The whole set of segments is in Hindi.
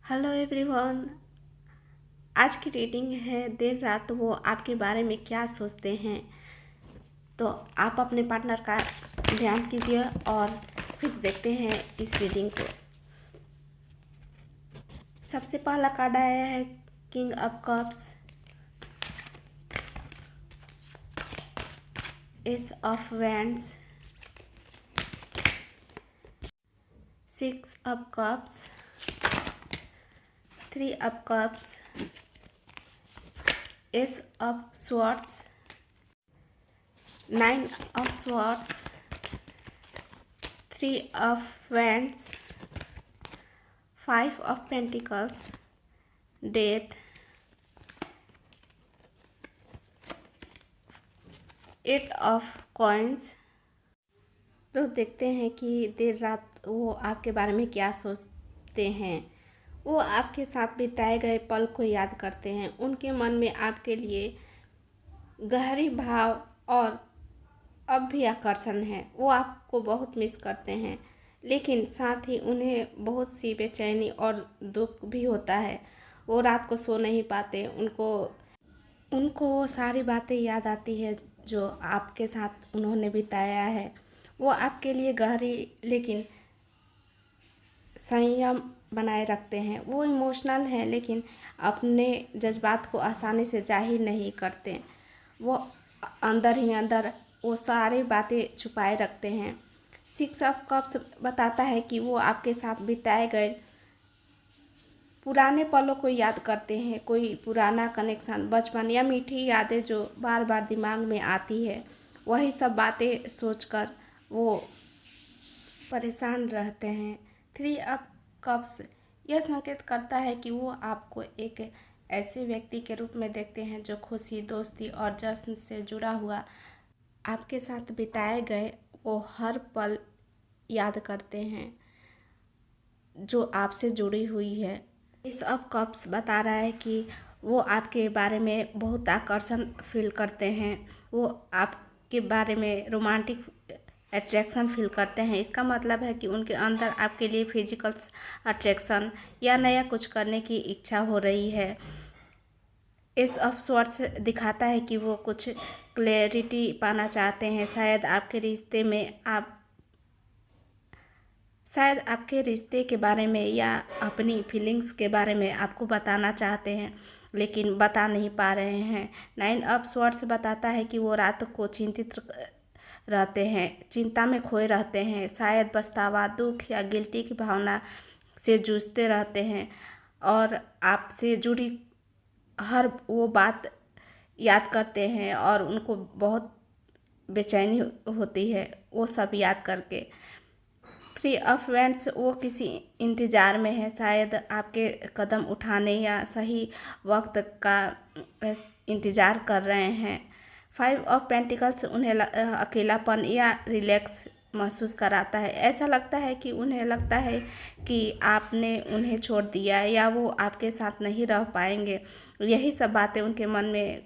Hello everyone. आज की रीडिंग है देर रात वो आपके बारे में क्या सोचते हैं। तो आप अपने पार्टनर का ध्यान कीजिए और फिर देखते हैं इस रीडिंग को। सबसे पहला कार्ड आया है king of cups, ace of wands, six of cups, three of cups, ace of swords, nine of swords, three of wands, five of pentacles, death, eight of coins. तो देखते हैं कि देर रात वो आपके बारे में क्या सोचते हैं। वो आपके साथ बिताए गए पल को याद करते हैं। उनके मन में आपके लिए गहरी भाव और अब भी आकर्षण है। वो आपको बहुत मिस करते हैं, लेकिन साथ ही उन्हें बहुत सी बेचैनी और दुख भी होता है। वो रात को सो नहीं पाते। उनको वो सारी बातें याद आती है जो आपके साथ उन्होंने बिताया है। वो आपके लिए गहरी लेकिन संयम बनाए रखते हैं। वो इमोशनल हैं लेकिन अपने जज्बात को आसानी से जाहिर नहीं करते। वो अंदर ही अंदर वो सारी बातें छुपाए रखते हैं। सिक्स ऑफ कप्स बताता है कि वो आपके साथ बिताए गए पुराने पलों को याद करते हैं। कोई पुराना कनेक्शन, बचपन या मीठी यादें जो बार बार दिमाग में आती है, वही सब बातें सोचकर वो परेशान रहते हैं। थ्री ऑफ कप्स यह संकेत करता है कि वो आपको एक ऐसे व्यक्ति के रूप में देखते हैं जो खुशी, दोस्ती और जश्न से जुड़ा हुआ आपके साथ बिताए गए वो हर पल याद करते हैं जो आपसे जुड़ी हुई है। इस ऑफ कप्स बता रहा है कि वो आपके बारे में बहुत आकर्षण फील करते हैं। वो आपके बारे में रोमांटिक अट्रैक्शन फील करते हैं। इसका मतलब है कि उनके अंदर आपके लिए फिजिकल अट्रैक्शन या नया कुछ करने की इच्छा हो रही है। एस ऑफ स्वॉर्ड्स दिखाता है कि वो कुछ क्लैरिटी पाना चाहते हैं। शायद आपके रिश्ते के बारे में या अपनी फीलिंग्स के बारे में आपको बताना चाहते हैं, लेकिन बता नहीं पा रहे हैं। नाइन ऑफ स्वॉर्ड्स बताता है कि वो रात को चिंतित रहते हैं, चिंता में खोए रहते हैं। शायद पछतावा, दुख या गिल्टी की भावना से जूझते रहते हैं और आपसे जुड़ी हर वो बात याद करते हैं और उनको बहुत बेचैनी होती है वो सब याद करके। थ्री ऑफ वैंड्स वो किसी इंतज़ार में है, शायद आपके कदम उठाने या सही वक्त का इंतज़ार कर रहे हैं। फाइव ऑफ पेंटिकल्स उन्हें अकेलापन या रिलैक्स महसूस कराता है। ऐसा लगता है कि उन्हें लगता है कि आपने उन्हें छोड़ दिया या वो आपके साथ नहीं रह पाएंगे। यही सब बातें उनके मन में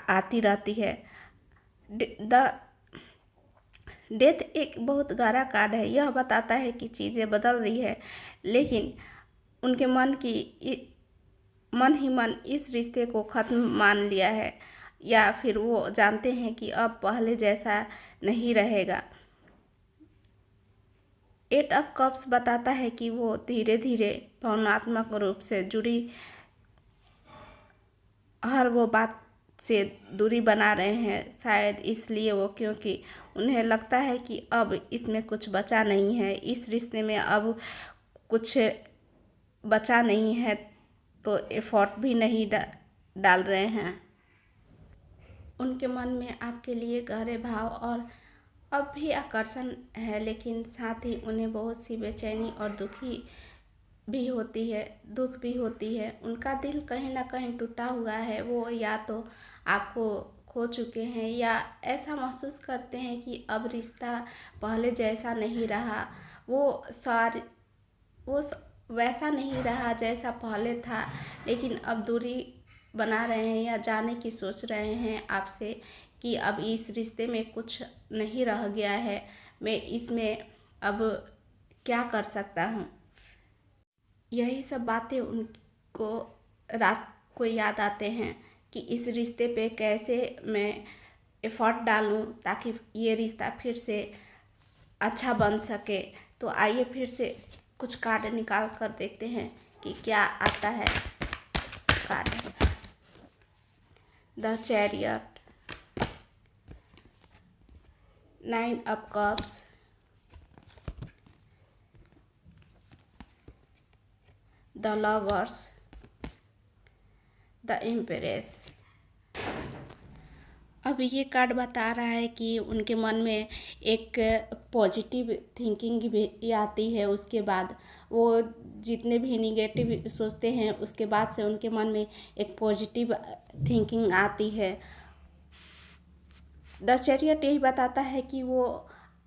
आती रहती है। द डेथ एक बहुत गहरा कार्ड है। यह बताता है कि चीज़ें बदल रही है, लेकिन उनके मन ही मन इस रिश्ते को ख़त्म मान लिया है, या फिर वो जानते हैं कि अब पहले जैसा नहीं रहेगा। एट ऑफ कप्स बताता है कि वो धीरे धीरे भावनात्मक रूप से जुड़ी हर वो बात से दूरी बना रहे हैं। शायद इसलिए वो, क्योंकि उन्हें लगता है कि अब इसमें कुछ बचा नहीं है, इस रिश्ते में अब कुछ बचा नहीं है, तो एफर्ट भी नहीं डाल रहे हैं। उनके मन में आपके लिए गहरे भाव और अब भी आकर्षण है, लेकिन साथ ही उन्हें बहुत सी बेचैनी और दुख भी होती है। उनका दिल कहीं ना कहीं टूटा हुआ है। वो या तो आपको खो चुके हैं या ऐसा महसूस करते हैं कि अब रिश्ता पहले जैसा नहीं रहा। वो सारी वो वैसा नहीं रहा जैसा पहले था, लेकिन अब दूरी बना रहे हैं या जाने की सोच रहे हैं आपसे कि अब इस रिश्ते में कुछ नहीं रह गया है, मैं इसमें अब क्या कर सकता हूँ। यही सब बातें उनको रात को याद आते हैं कि इस रिश्ते पे कैसे मैं एफर्ट डालूं ताकि ये रिश्ता फिर से अच्छा बन सके। तो आइए फिर से कुछ कार्ड निकाल कर देखते हैं कि क्या आता है। Card the chariot, 9 of cups, the lovers, the empress. अब ये कार्ड बता रहा है कि उनके मन में एक पॉजिटिव थिंकिंग भी आती है। उसके बाद वो जितने भी निगेटिव सोचते हैं उसके बाद से उनके मन में एक पॉजिटिव थिंकिंग आती है। द चैरियट यही बताता है कि वो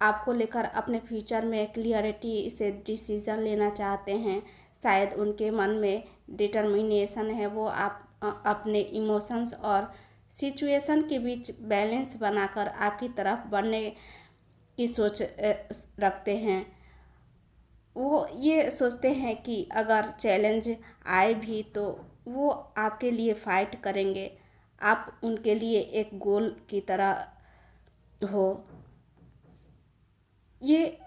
आपको लेकर अपने फ्यूचर में क्लियरिटी से डिसीजन लेना चाहते हैं। शायद उनके मन में डिटर्मिनेशन है। वो आप अपने इमोशंस और सिचुएशन के बीच बैलेंस बनाकर आपकी तरफ बढ़ने की सोच रखते हैं। वो ये सोचते हैं कि अगर चैलेंज आए भी तो वो आपके लिए फाइट करेंगे। आप उनके लिए एक गोल की तरह हो। ये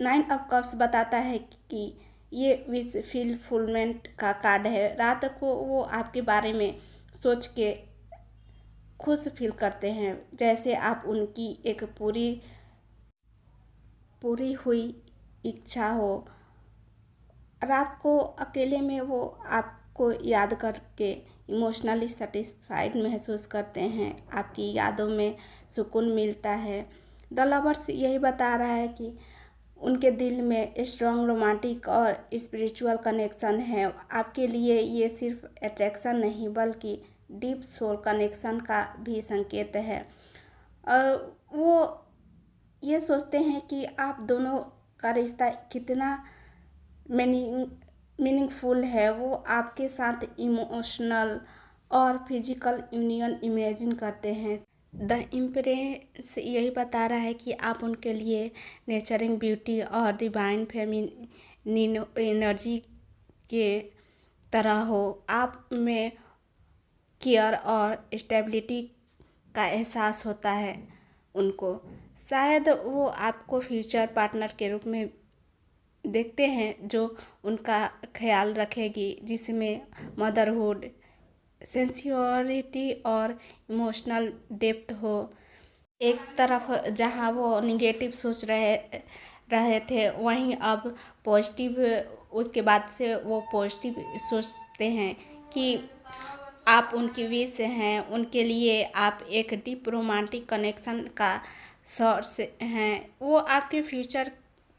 9 ऑफ कप्स बताता है कि ये विश फुलफिलमेंट का कार्ड है। रात को वो आपके बारे में सोच के खुश फील करते हैं, जैसे आप उनकी एक पूरी हुई इच्छा हो। रात को अकेले में वो आपको याद करके इमोशनली सेटिस्फाइड महसूस करते हैं। आपकी यादों में सुकून मिलता है। द लवर्स यही बता रहा है कि उनके दिल में स्ट्रॉन्ग रोमांटिक और स्पिरिचुअल कनेक्शन है। आपके लिए ये सिर्फ अट्रैक्शन नहीं बल्कि डीप सोल कनेक्शन का भी संकेत है। और वो ये सोचते हैं कि आप दोनों का रिश्ता कितना मीनिंगफुल है। वो आपके साथ इमोशनल और फिजिकल यूनियन इमेजिन करते हैं। द इम्प्रेस यही बता रहा है कि आप उनके लिए नेचरिंग ब्यूटी और डिवाइन फेमिनिन एनर्जी के तरह हो। आप में केयर और स्टेबिलिटी का एहसास होता है उनको। शायद वो आपको फ्यूचर पार्टनर के रूप में देखते हैं जो उनका ख्याल रखेगी, जिसमें मदरहुड, सेंसियोरिटी और इमोशनल डेप्थ हो। एक तरफ जहां वो निगेटिव सोच रहे थे वहीं अब पॉजिटिव, उसके बाद से वो पॉजिटिव सोचते हैं कि आप उनकी विश हैं। उनके लिए आप एक डीप रोमांटिक कनेक्शन का सोर्स हैं। वो आपके फ्यूचर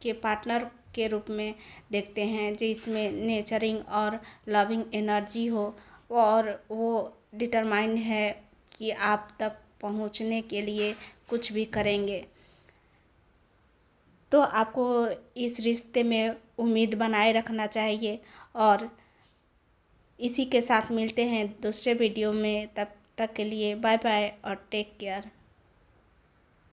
के पार्टनर के रूप में देखते हैं जिसमें नेचरिंग और लविंग एनर्जी हो, और वो डिटरमाइंड है कि आप तक पहुंचने के लिए कुछ भी करेंगे। तो आपको इस रिश्ते में उम्मीद बनाए रखना चाहिए। और इसी के साथ मिलते हैं दूसरे वीडियो में। तब तक के लिए बाय बाय और टेक केयर।